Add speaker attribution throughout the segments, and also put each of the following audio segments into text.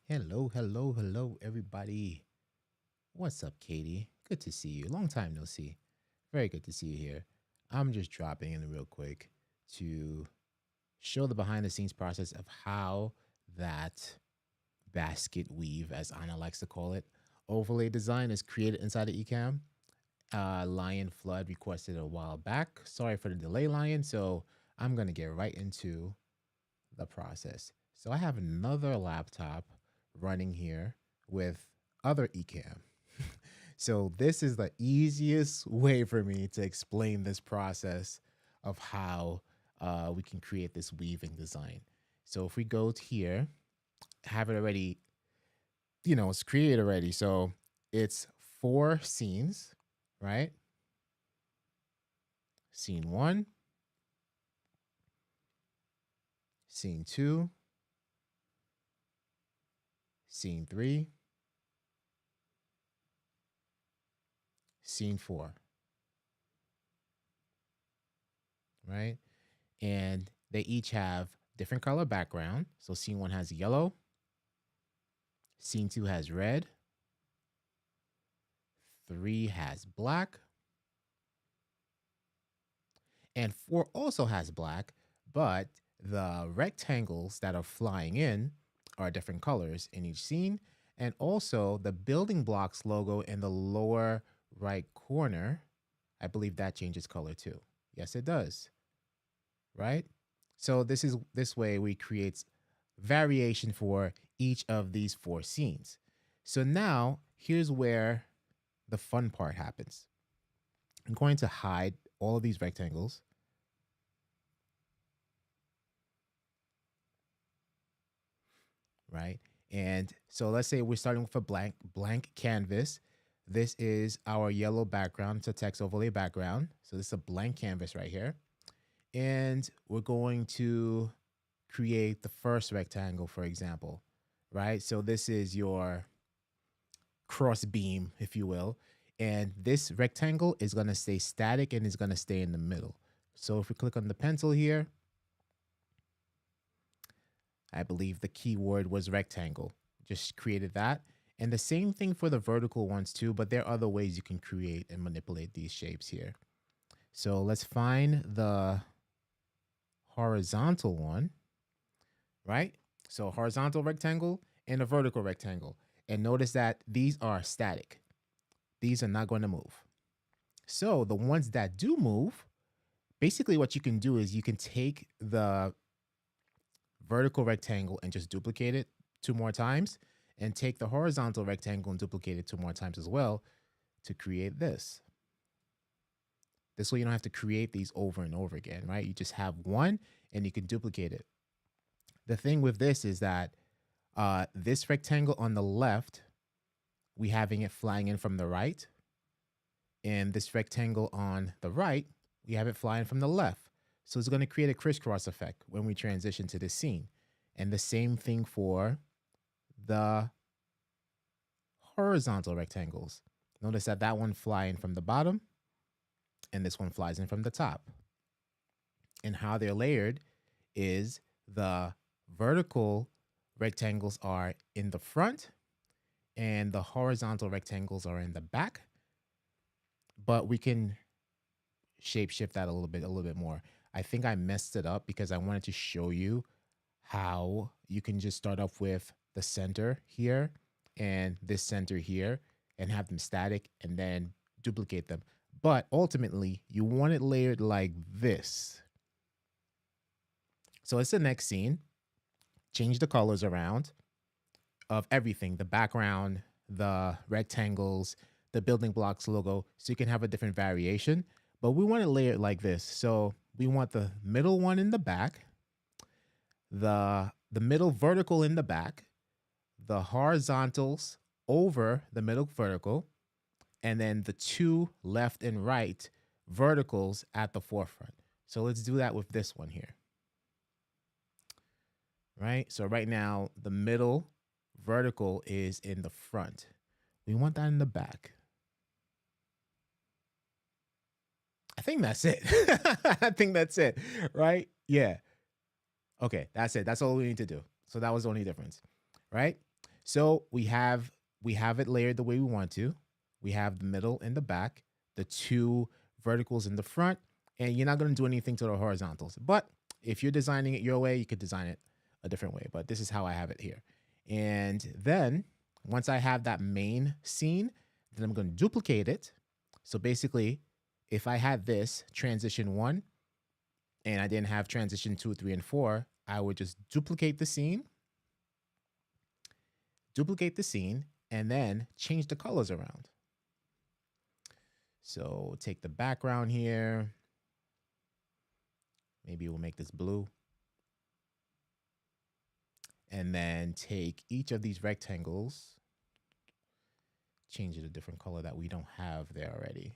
Speaker 1: Hello, hello, hello, everybody. What's up, Katie? Good to see you. Long time no see. Very good to see you here. I'm just dropping in real quick to show the behind the scenes process of how that basket weave, as Anna likes to call it, overlay design is created inside of Ecamm. Lion Fludd requested a while back. Sorry for the delay, Lion. So I'm going to get right into the process. So I have another laptop running here with other Ecamm. So this is the easiest way for me to explain this process of how we can create this weaving design. So if we go to here, have it already, it's created already. So it's 4 scenes, right? Scene 1, scene 2, scene 3, scene 4, right? And they each have different color background. So scene 1 has yellow, scene 2 has red, 3 has black, and 4 also has black, but the rectangles that are flying in are different colors in each scene. And also the building blocks logo in the lower right corner, I believe that changes color too. Yes, it does. Right? So this way we create variation for each of these 4 scenes. So now here's where the fun part happens. I'm going to hide all of these rectangles. Right? And so let's say we're starting with a blank canvas. This is our yellow background. It's a text overlay background. So this is a blank canvas right here. And we're going to create the first rectangle, for example, right? So this is your cross beam, if you will. And this rectangle is going to stay static and is going to stay in the middle. So if we click on the pencil here, I believe the keyword was rectangle. Just created that. And the same thing for the vertical ones too, but there are other ways you can create and manipulate these shapes here. So let's find the horizontal one, right? So horizontal rectangle and a vertical rectangle. And notice that these are static. These are not going to move. So the ones that do move, basically what you can do is you can take the vertical rectangle and just duplicate it 2 more times, and take the horizontal rectangle and duplicate it 2 more times as well to create this. This way you don't have to create these over and over again, right? You just have one and you can duplicate it. The thing with this is that this rectangle on the left, we having it flying in from the right. And this rectangle on the right, we have it flying from the left. So it's going to create a crisscross effect when we transition to this scene. And the same thing for the horizontal rectangles. Notice that that one flying from the bottom and this one flies in from the top. And how they're layered is the vertical rectangles are in the front and the horizontal rectangles are in the back. But we can shape shift that a little bit more. I think I messed it up because I wanted to show you how you can just start off with the center here and this center here and have them static and then duplicate them. But ultimately, you want it layered like this. So it's the next scene. Change the colors around of everything, the background, the rectangles, the building blocks logo, so you can have a different variation. But we want to layer it like this. So we want the middle one in the back, the middle vertical in the back, the horizontals over the middle vertical, and then the 2 left and right verticals at the forefront. So let's do that with this one here. Right? So right now, the middle vertical is in the front. We want that in the back. I think that's it. I think that's it, right? Yeah. Okay, that's it. That's all we need to do. So that was the only difference, right? So we have it layered the way we want to. We have the middle and the back, the two verticals in the front, and you're not going to do anything to the horizontals. But if you're designing it your way, you could design it a different way. But this is how I have it here. And then once I have that main scene, then I'm going to duplicate it. So basically, if I had this transition 1 and I didn't have transition 2, 3, and 4, I would just duplicate the scene, and then change the colors around. So take the background here. Maybe we'll make this blue. And then take each of these rectangles, change it a different color that we don't have there already.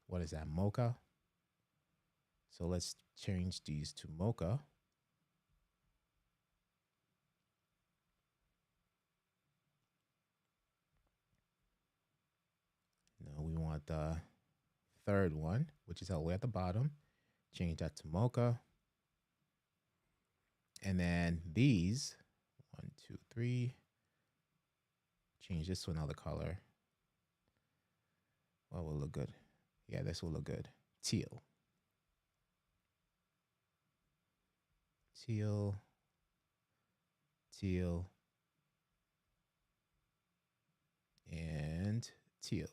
Speaker 1: What is that, mocha? So let's change these to mocha. No, we want the third one, which is all the way at the bottom. Change that to mocha. And then these, 1, 2, 3, change this to another color. What will look good? Yeah, this will look good. Teal. Teal. Teal. And teal.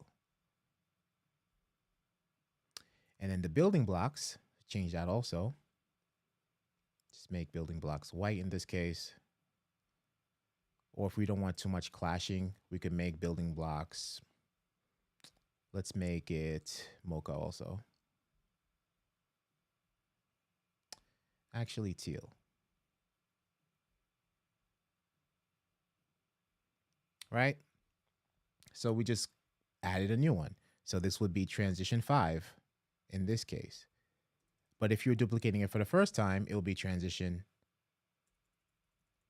Speaker 1: And then the building blocks, change that also. Just make building blocks white in this case. Or if we don't want too much clashing, we could make building blocks. Let's make it mocha also. Actually, teal. Right? So we just added a new one. So this would be transition 5 in this case. But if you're duplicating it for the first time, it will be transition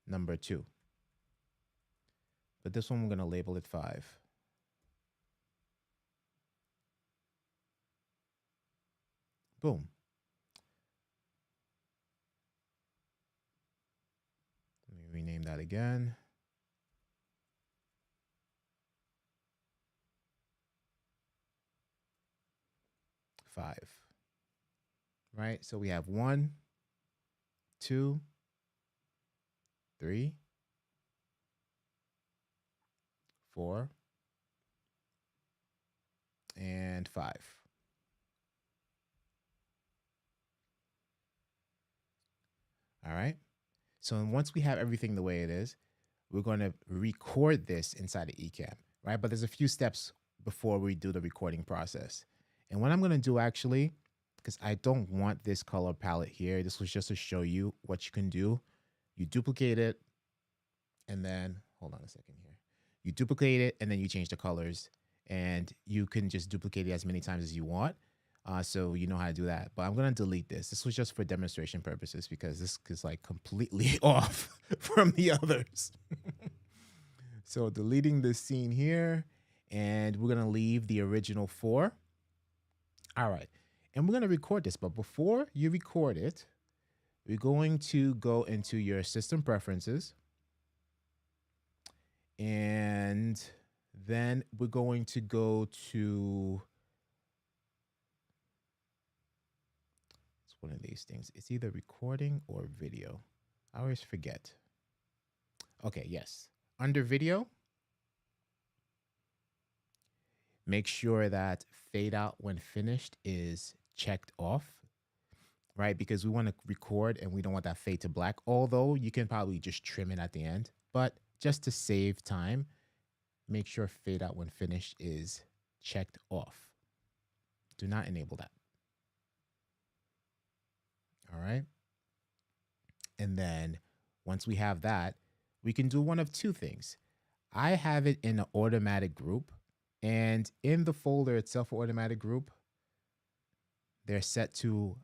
Speaker 1: number 2. But this one, we're going to label it 5. Boom. Let me rename that again. Five. Right? So we have 1, 2, 3, 4, and 5. All right. So once we have everything the way it is, we're going to record this inside of Ecamm, right? But there's a few steps before we do the recording process. And what I'm going to do actually, because I don't want this color palette here, this was just to show you what you can do. You duplicate it, and then, hold on a second here. You duplicate it, and then you change the colors, and you can just duplicate it as many times as you want. So you know how to do that. But I'm going to delete this. This was just for demonstration purposes because this is like completely off from the others. So deleting this scene here, and we're going to leave the original 4. All right. And we're going to record this. But before you record it, we're going to go into your system preferences. And then we're going to go to, it's one of these things. It's either recording or video. I always forget. Okay, yes. Under video, make sure that fade out when finished is checked off, right? Because we want to record and we don't want that fade to black, although you can probably just trim it at the end. But just to save time, make sure fade out when finished is checked off. Do not enable that. All right. And then once we have that, we can do one of two things. I have it in an automatic group, and in the folder itself for automatic group, they're set to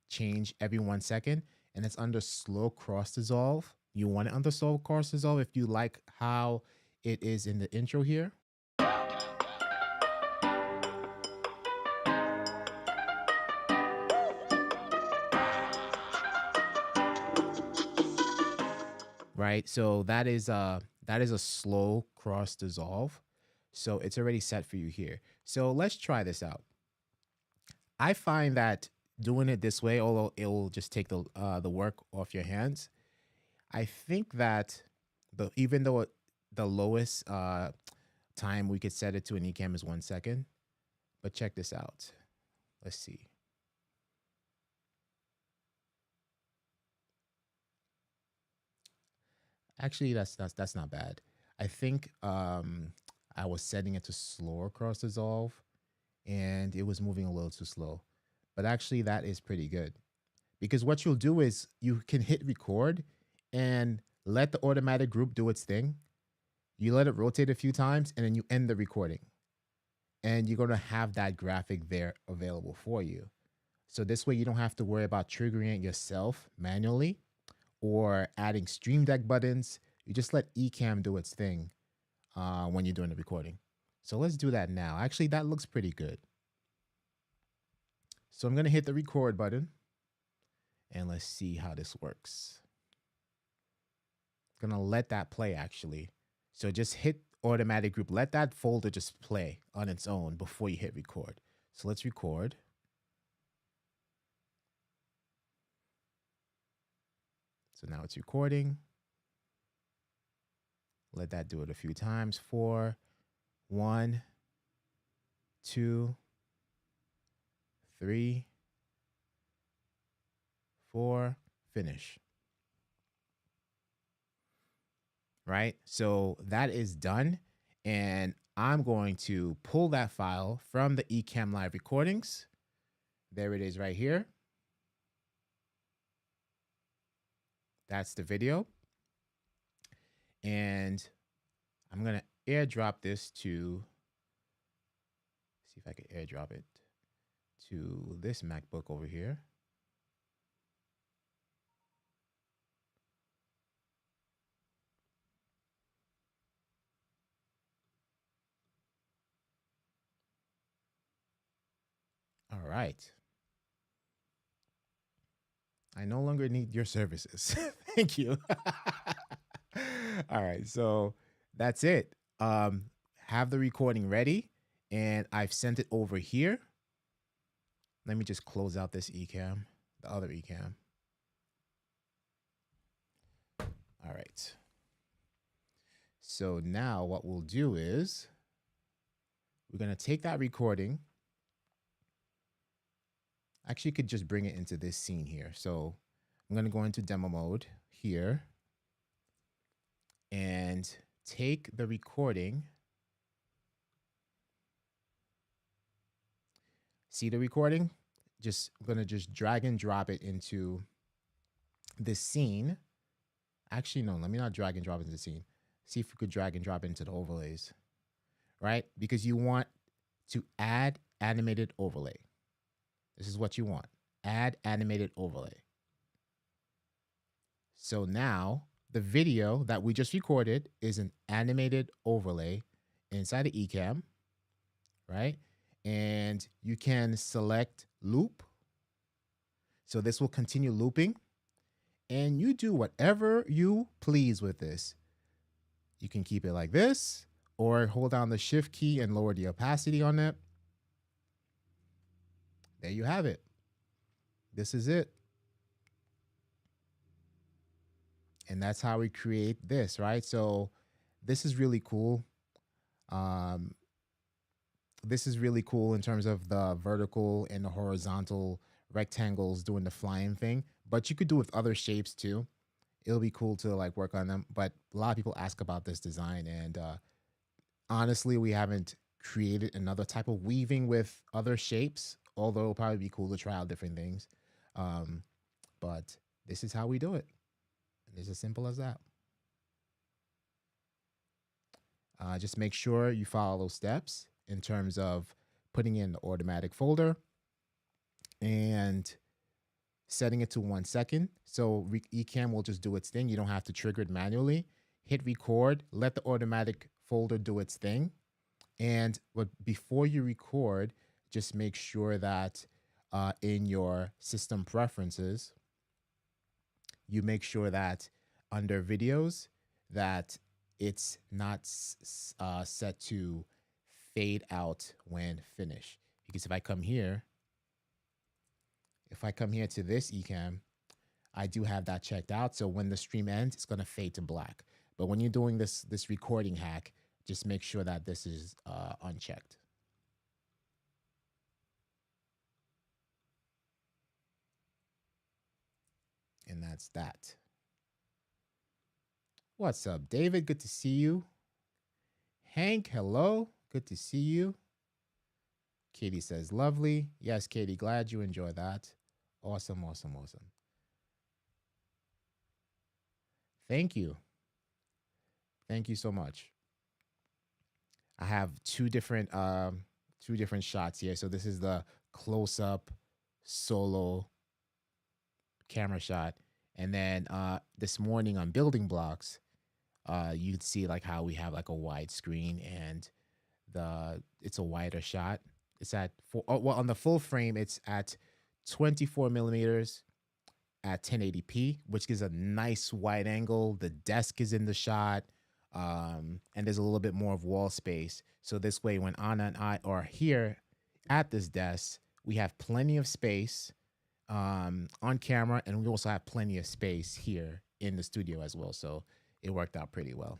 Speaker 1: change every 1 second, and it's under slow cross dissolve. You want it under slow cross dissolve if you like how it is in the intro here. right? So that is a slow cross dissolve. So it's already set for you here. So let's try this out. I find that doing it this way, although it will just take the work off your hands, I think that even though the lowest time we could set it to an eCam is 1 second, but check this out. Let's see. Actually, that's not bad. I think I was setting it to slower cross dissolve, and it was moving a little too slow. But actually, that is pretty good, because what you'll do is you can hit record and let the automatic group do its thing. You let it rotate a few times, and then you end the recording, and you're going to have that graphic there available for you. So this way you don't have to worry about triggering it yourself manually or adding Stream Deck buttons. You just let eCam do its thing when you're doing the recording. So let's do that now. Actually, that looks pretty good. So I'm going to hit the record button, and let's see how this works. I'm going to let that play, actually. So just hit automatic group. Let that folder just play on its own before you hit record. So let's record. So now it's recording. Let that do it a few times. 4, 1, 2, 3, 4, finish. Right? So that is done. And I'm going to pull that file from the eCam Live recordings. There it is right here. That's the video. And I'm going to airdrop this to, see if I can airdrop it to this MacBook over here. All right. I no longer need your services. Thank you. All right. So that's it. Have the recording ready, and I've sent it over here. Let me just close out this eCam, the other eCam. All right. So now what we'll do is we're going to take that recording. Actually, you could just bring it into this scene here. So I'm going to go into demo mode here and take the recording. See the recording? I'm going to just drag and drop it into this scene. Actually, no, let me not drag and drop into the scene. See if we could drag and drop into the overlays, right? Because you want to add animated overlay. This is what you want. Add animated overlay. So now the video that we just recorded is an animated overlay inside the eCam, right? And you can select loop. So this will continue looping. And you do whatever you please with this. You can keep it like this, or hold down the shift key and lower the opacity on it. There you have it. This is it. And that's how we create this, right? So this is really cool. This is really cool in terms of the vertical and the horizontal rectangles doing the flying thing, but you could do it with other shapes too. It'll be cool to like work on them. But a lot of people ask about this design, and honestly, we haven't created another type of weaving with other shapes, although it'll probably be cool to try out different things. But this is how we do it. And it's as simple as that. Just make sure you follow those steps in terms of putting in the automatic folder and setting it to 1 second. So eCam will just do its thing. You don't have to trigger it manually. Hit record, let the automatic folder do its thing. But before you record, just make sure that in your system preferences, you make sure that under videos that it's not set to fade out when finished. Because if I come here to this Ecamm, I do have that checked out. So when the stream ends, it's going to fade to black. But when you're doing this recording hack, just make sure that this is unchecked. And that's that. What's up, David? Good to see you. Hank, hello. Good to see you. Katie says, lovely. Yes, Katie, glad you enjoy that. Awesome, awesome, awesome. Thank you. Thank you so much. I have two different shots here. So this is the close-up solo camera shot. And then this morning on BuildingBlocks, you'd see like how we have like a wide screen and it's a wider shot. It's at on the full frame, it's at 24 millimeters at 1080p, which gives a nice wide angle. The desk is in the shot, and there's a little bit more of wall space. So this way, when Anna and I are here at this desk, we have plenty of space on camera, and we also have plenty of space here in the studio as well. So it worked out pretty well.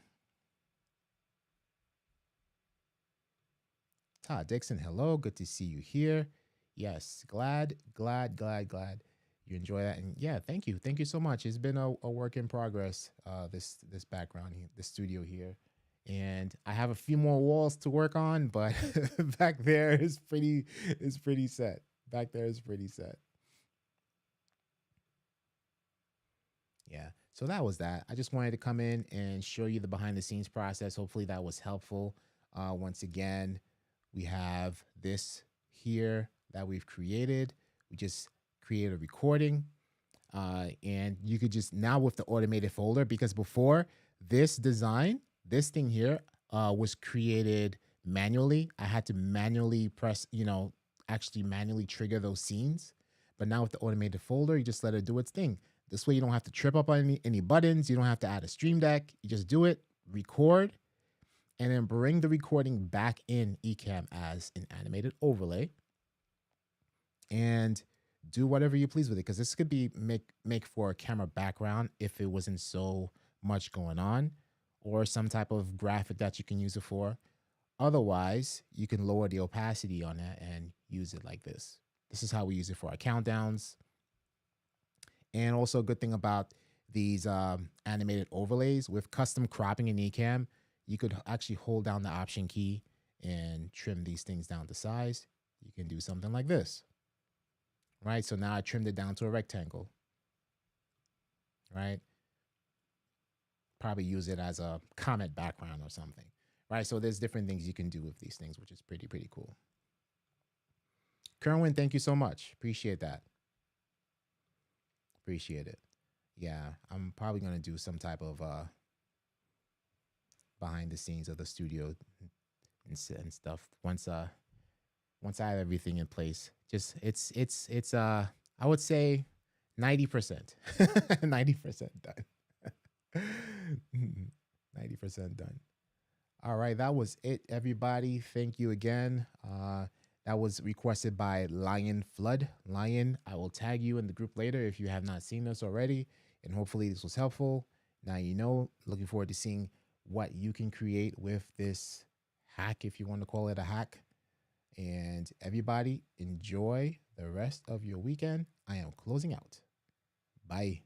Speaker 1: Todd Dixon, hello. Good to see you here. Yes, glad you enjoy that. And yeah, thank you so much. It's been a work in progress, this background here, the studio here. And I have a few more walls to work on, but back there is pretty set. Back there is pretty set. Yeah, so that was that. I just wanted to come in and show you the behind the scenes process. Hopefully that was helpful. Once again, we have this here that we've created. We just create a recording, and you could just now with the automated folder, because before this design, this thing here was created manually. I had to manually press, actually manually trigger those scenes. But now with the automated folder, you just let it do its thing. This way you don't have to trip up on any buttons. You don't have to add a stream deck. You just do it, record, and then bring the recording back in Ecamm as an animated overlay, and do whatever you please with it. Because this could be make for a camera background if it wasn't so much going on, or some type of graphic that you can use it for. Otherwise, you can lower the opacity on it and use it like this. This is how we use it for our countdowns. And also a good thing about these animated overlays, with custom cropping in Ecamm, you could actually hold down the Option key and trim these things down to size. You can do something like this, right? So now I trimmed it down to a rectangle, right? Probably use it as a comment background or something, right? So there's different things you can do with these things, which is pretty cool. Kerwin, thank you so much. Appreciate that. Appreciate it. Yeah, I'm probably going to do some type of behind the scenes of the studio and stuff once I have everything in place. Just it's I would say 90%. 90% done. 90% done. All right, that was it, everybody. Thank you again. That was requested by Lion Fludd. Lion, I will tag you in the group later if you have not seen this already, and hopefully this was helpful. Now you know. Looking forward to seeing what you can create with this hack, if you want to call it a hack. And everybody, enjoy the rest of your weekend. I am closing out. Bye.